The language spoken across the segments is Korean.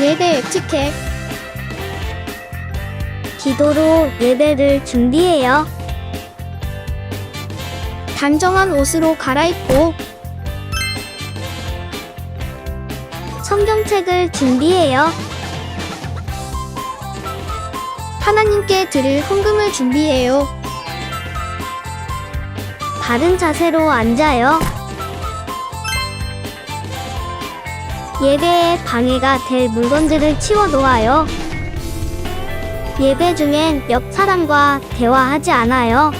예배 에티켓. 기도로 예배를 준비해요. 단정한 옷으로 갈아입고 성경책을 준비해요. 하나님께 드릴 헌금을 준비해요. 바른 자세로 앉아요. 예배에 방해가 될 물건들을 치워 놓아요. 예배 중엔 옆 사람과 대화하지 않아요.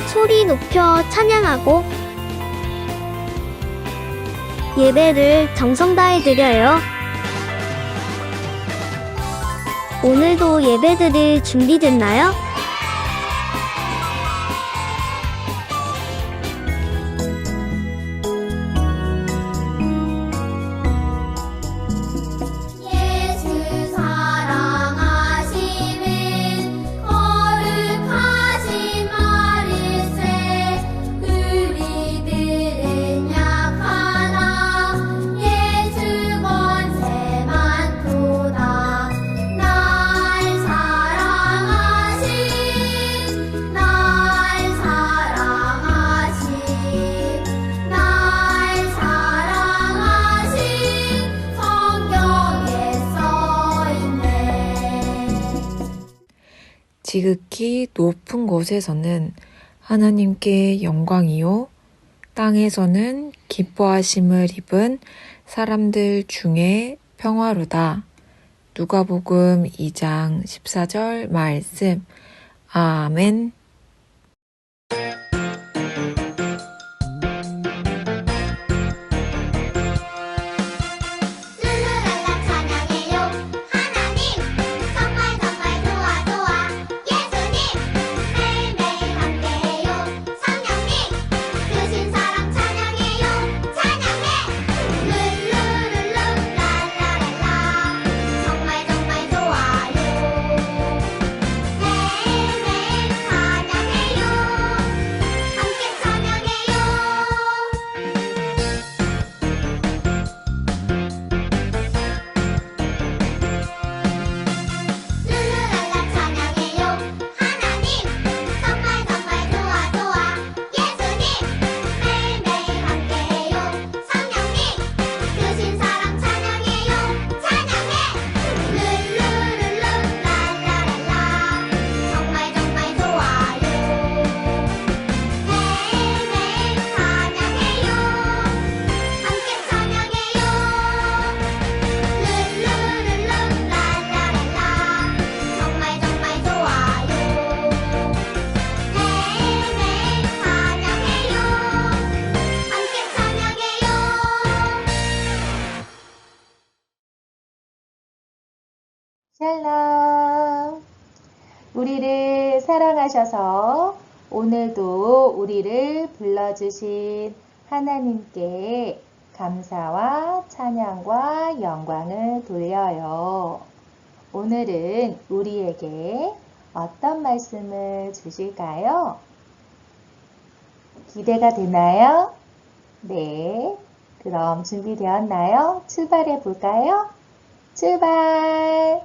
소리 높여 찬양하고 예배를 정성 다해 드려요. 오늘도 예배 드릴 준비됐나요? 예수 사랑하심은 거룩하신 말일세. 우리들은 약하나 예수 권세 많도다. 날 사랑하신 성경에 써있네. 지극히 높은 곳에서는 하나님께 영광이요, 땅에서는 기뻐하심을 입은 사람들 중에 평화로다. 누가복음 2장 14절 말씀. 아멘. 룰루랄라 찬양해요. 하나님 정말 정말 좋아 좋아. 예수님 매일매일 함께해요. 성령님 크신 사랑 찬양해요. 찬양해. 룰루룰루랄라랄라 정말 정말 좋아요. 매일매일 찬양해요. 함께 찬양해요. 룰루랄라 찬양해요. 하나님 정말 정말 좋아 좋아. 예수님 매일매일 함께해요. 성령님 크신 사랑 찬양해요. 찬양해. 룰루룰루랄라랄라 정말 정말 좋아요. 매일매일 찬양해요. 함께 찬양해요. 룰루룰루랄라랄라 정말 정말 좋아요. 매일매일 찬양해요. 함께 찬양해요. 샬롬. 우리를 사랑하셔서 오늘도 우리를 불러주신 하나님께 감사와 찬양과 영광을 돌려요. 오늘은 우리에게 어떤 말씀을 주실까요? 기대가 되나요? 네. 그럼 준비되었나요? 출발해 볼까요? 출발!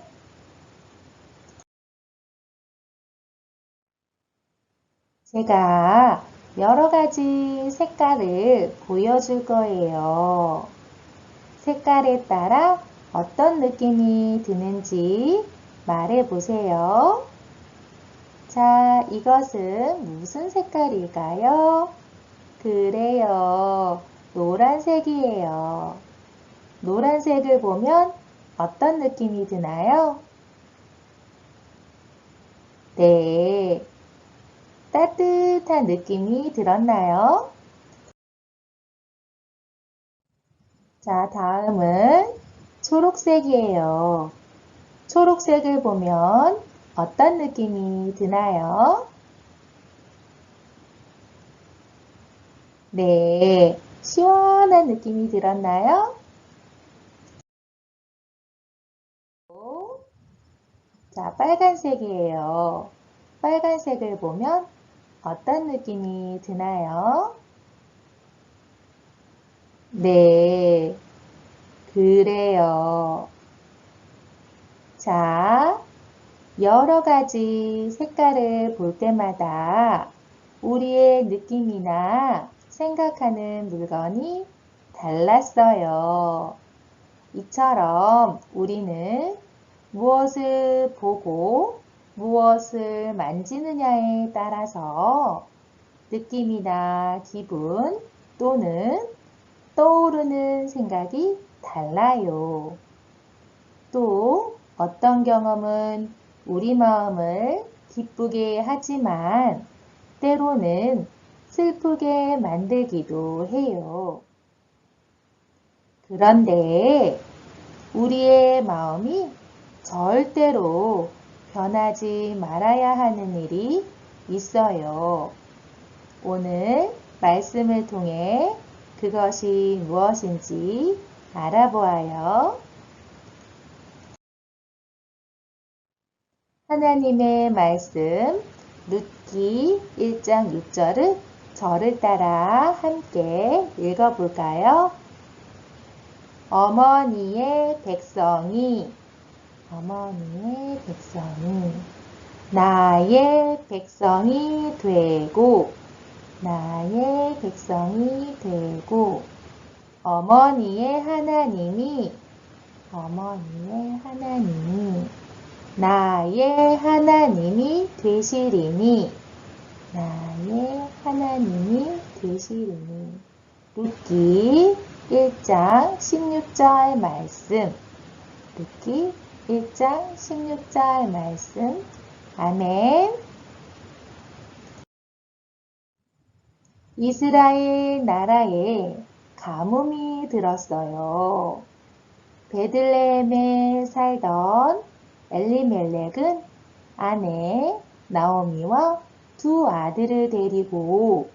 제가 여러 가지 색깔을 보여줄 거예요. 색깔에 따라 어떤 느낌이 드는지 말해 보세요. 자, 이것은 무슨 색깔일까요? 그래요. 노란색이에요. 노란색을 보면 어떤 느낌이 드나요? 네. 따뜻한 느낌이 들었나요? 자, 다음은 초록색이에요. 초록색을 보면 어떤 느낌이 드나요? 네, 시원한 느낌이 들었나요? 자, 빨간색이에요. 빨간색을 보면 어떤 느낌이 드나요? 네, 그래요. 자, 여러 가지 색깔을 볼 때마다 우리의 느낌이나 생각하는 물건이 달랐어요. 이처럼 우리는 무엇을 보고 무엇을 만지느냐에 따라서 느낌이나 기분 또는 떠오르는 생각이 달라요. 또 어떤 경험은 우리 마음을 기쁘게 하지만 때로는 슬프게 만들기도 해요. 그런데 우리의 마음이 절대로 변하지 말아야 하는 일이 있어요. 오늘 말씀을 통해 그것이 무엇인지 알아보아요. 하나님의 말씀 룻기 1장 6절을 저를 따라 함께 읽어볼까요? 어머니의 백성이 나의 백성이 되고 어머니의 하나님이 나의 하나님이 되시리니 룻기 1장 16절 말씀 룻기 1장 16절 말씀 아멘. 이스라엘 나라에 가뭄이 들었어요. 베들레헴에 살던 엘리멜렉은 아내 나오미와 두 아들을 데리고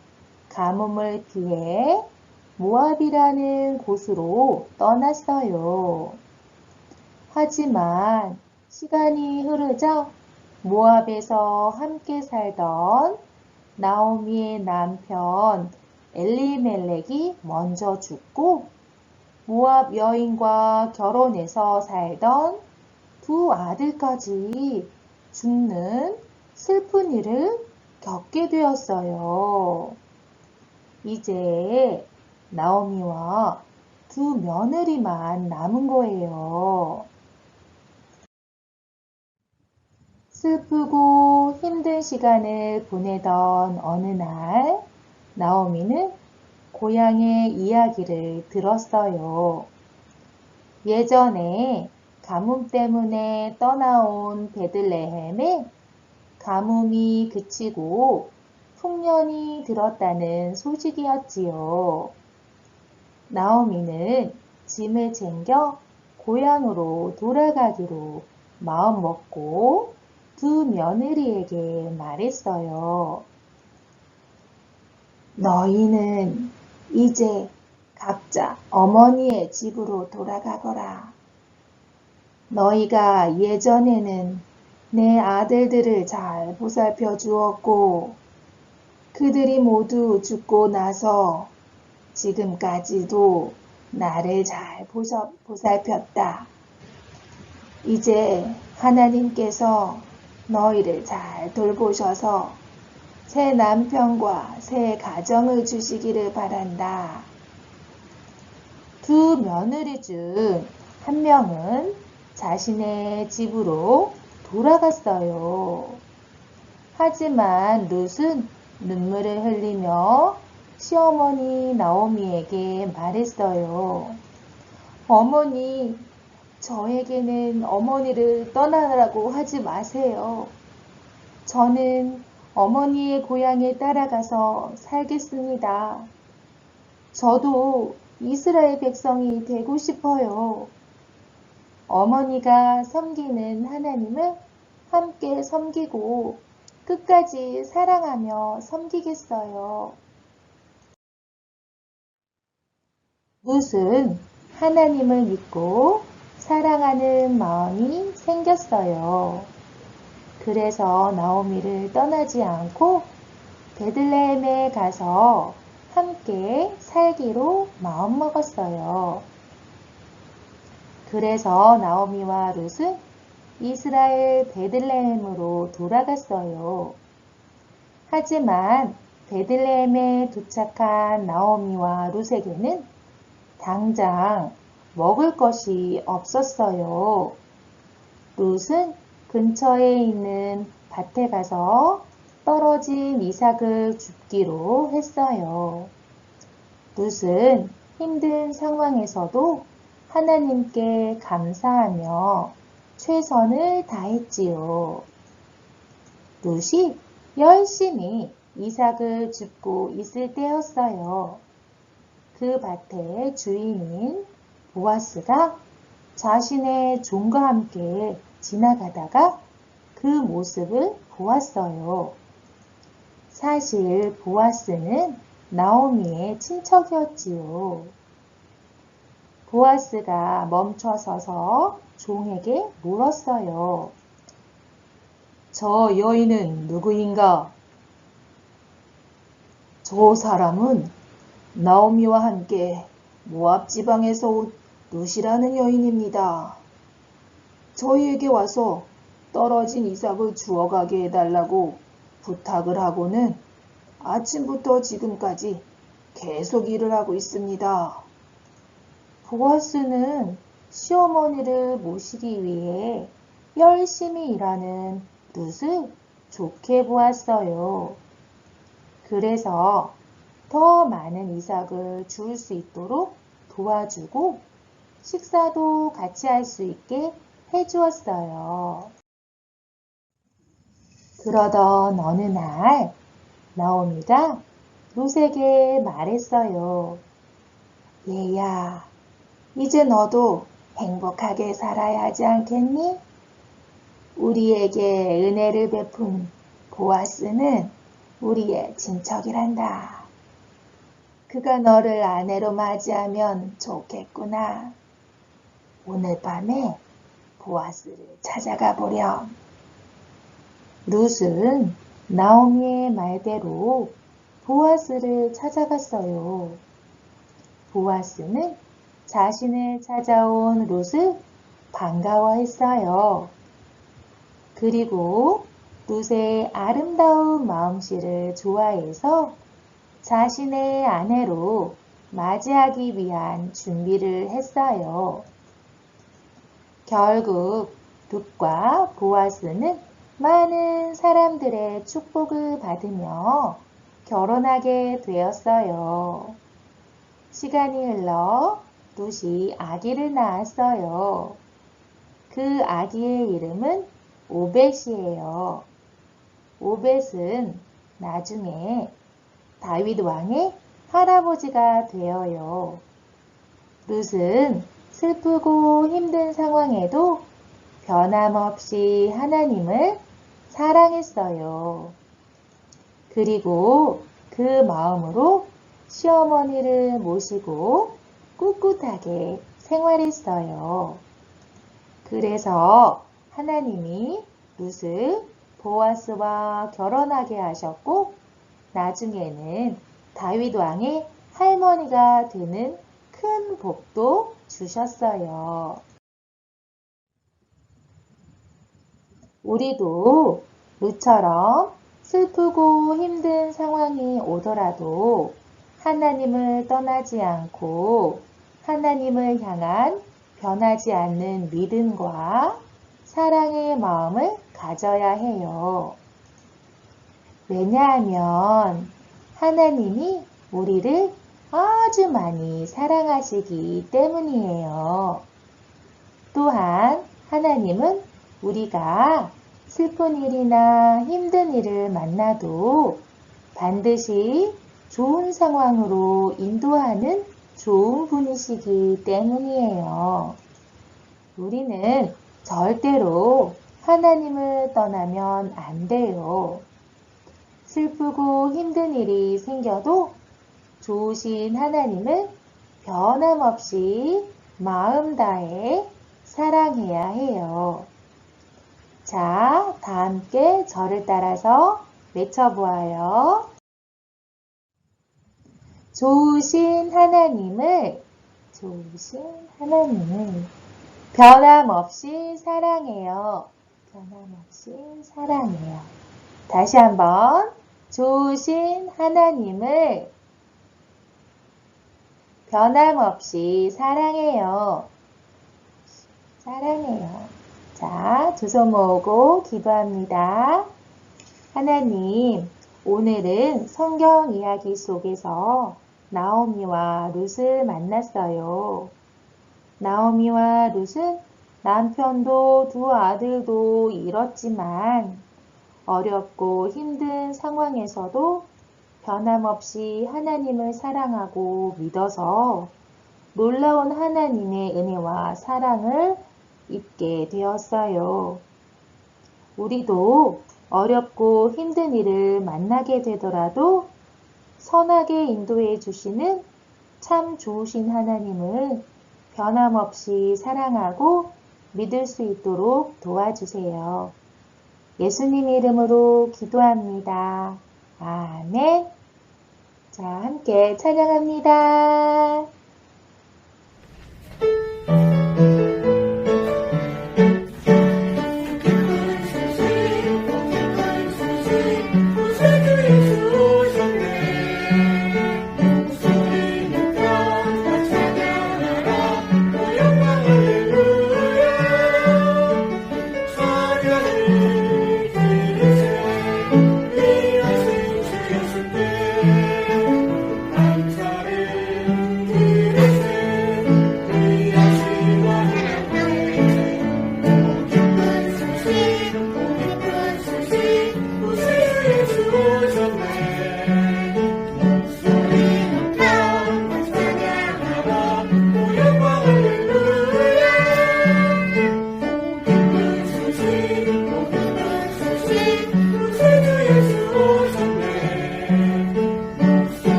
가뭄을 피해 모압이라는 곳으로 떠났어요. 하지만 시간이 흐르자 모압에서 함께 살던 나오미의 남편 엘리멜렉이 먼저 죽고 모압 여인과 결혼해서 살던 두 아들까지 죽는 슬픈 일을 겪게 되었어요. 이제 나오미와 두 며느리만 남은 거예요. 슬프고 힘든 시간을 보내던 어느 날 나오미는 고향의 이야기를 들었어요. 예전에 가뭄 때문에 떠나온 베들레헴에 가뭄이 그치고 풍년이 들었다는 소식이었지요. 나오미는 짐을 챙겨 고향으로 돌아가기로 마음먹고 두 며느리에게 말했어요. 너희는 이제 각자 어머니의 집으로 돌아가거라. 너희가 예전에는 내 아들들을 잘 보살펴 주었고 그들이 모두 죽고 나서 지금까지도 나를 잘 보살폈다. 이제 하나님께서 너희를 잘 돌보셔서 새 남편과 새 가정을 주시기를 바란다. 두 며느리 중 한 명은 자신의 집으로 돌아갔어요. 하지만 룻은 눈물을 흘리며 시어머니 나오미에게 말했어요. 어머니, 저에게는 어머니를 떠나라고 하지 마세요. 저는 어머니의 고향에 따라가서 살겠습니다. 저도 이스라엘 백성이 되고 싶어요. 어머니가 섬기는 하나님을 함께 섬기고 끝까지 사랑하며 섬기겠어요. 룻은 하나님을 믿고 사랑하는 마음이 생겼어요. 그래서 나오미를 떠나지 않고 베들레헴에 가서 함께 살기로 마음먹었어요. 그래서 나오미와 룻은 이스라엘 베들레헴으로 돌아갔어요. 하지만 베들레헴에 도착한 나오미와 룻에게는 당장 먹을 것이 없었어요. 룻은 근처에 있는 밭에 가서 떨어진 이삭을 줍기로 했어요. 룻은 힘든 상황에서도 하나님께 감사하며 최선을 다했지요. 룻이 열심히 이삭을 줍고 있을 때였어요. 그 밭의 주인인 보아스가 자신의 종과 함께 지나가다가 그 모습을 보았어요. 사실 보아스는 나오미의 친척이었지요. 보아스가 멈춰서서 종에게 물었어요. 저 여인은 누구인가? 저 사람은 나오미와 함께 모압 지방에서 온 룻이라는 여인입니다. 저희에게 와서 떨어진 이삭을 주워가게 해달라고 부탁을 하고는 아침부터 지금까지 계속 일을 하고 있습니다. 보아스는 시어머니를 모시기 위해 열심히 일하는 룻을 좋게 보았어요. 그래서 더 많은 이삭을 주울 수 있도록 도와주고 식사도 같이 할 수 있게 해주었어요. 그러던 어느 날 나오미가 룻에게 말했어요. 얘야, 이제 너도 행복하게 살아야 하지 않겠니? 우리에게 은혜를 베푼 보아스는 우리의 친척이란다. 그가 너를 아내로 맞이하면 좋겠구나. 오늘 밤에 보아스를 찾아가 보렴. 룻은 나오미의 말대로 보아스를 찾아갔어요. 보아스는 자신을 찾아온 룻을 반가워했어요. 그리고 룻의 아름다운 마음씨를 좋아해서 자신의 아내로 맞이하기 위한 준비를 했어요. 결국 룻과 보아스는 많은 사람들의 축복을 받으며 결혼하게 되었어요. 시간이 흘러 룻이 아기를 낳았어요. 그 아기의 이름은 오벳이에요. 오벳은 나중에 다윗 왕의 할아버지가 되어요. 룻은 슬프고 힘든 상황에도 변함없이 하나님을 사랑했어요. 그리고 그 마음으로 시어머니를 모시고 꿋꿋하게 생활했어요. 그래서 하나님이 룻을 보아스와 결혼하게 하셨고 나중에는 다윗 왕의 할머니가 되는 큰 복도 주셨어요. 우리도 룻처럼 슬프고 힘든 상황이 오더라도 하나님을 떠나지 않고 하나님을 향한 변하지 않는 믿음과 사랑의 마음을 가져야 해요. 왜냐하면 하나님이 우리를 아주 많이 사랑하시기 때문이에요. 또한 하나님은 우리가 슬픈 일이나 힘든 일을 만나도 반드시 좋은 상황으로 인도하는 좋은 분이시기 때문이에요. 우리는 절대로 하나님을 떠나면 안 돼요. 슬프고 힘든 일이 생겨도 좋으신 하나님을 변함없이 마음 다해 사랑해야 해요. 자, 다 함께 저를 따라서 외쳐보아요. 좋으신 하나님을 변함없이 사랑해요. 변함없이 사랑해요. 다시 한번 좋으신 하나님을 변함없이 사랑해요. 사랑해요. 자, 두 손 모으고 기도합니다. 하나님, 오늘은 성경 이야기 속에서 나오미와 룻을 만났어요. 나오미와 룻은 남편도 두 아들도 잃었지만 어렵고 힘든 상황에서도 변함없이 하나님을 사랑하고 믿어서 놀라운 하나님의 은혜와 사랑을 입게 되었어요. 우리도 어렵고 힘든 일을 만나게 되더라도 선하게 인도해 주시는 참 좋으신 하나님을 변함없이 사랑하고 믿을 수 있도록 도와주세요. 예수님 이름으로 기도합니다. 아멘. 자, 함께 찬양합니다.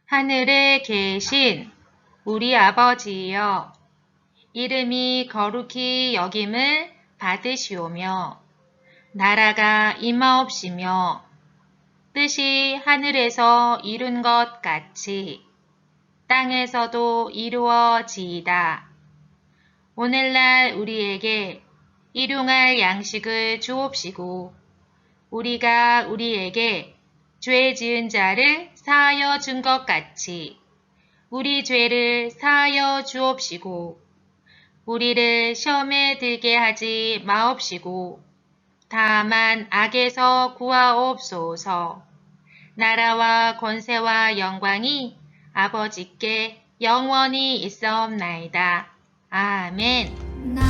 하늘에 계신 우리 아버지여, 이름이 거룩히 여김을 받으시오며, 나라가 임하옵시며, 뜻이 하늘에서 이룬 것 같이 땅에서도 이루어지이다. 오늘날 우리에게 일용할 양식을 주옵시고, 우리가 우리에게 죄 지은 자를 사하여 준 것 같이 우리 죄를 사하여 주옵시고, 우리를 시험에 들게 하지 마옵시고, 다만 악에서 구하옵소서. 나라와 권세와 영광이 아버지께 영원히 있사옵나이다. 아멘.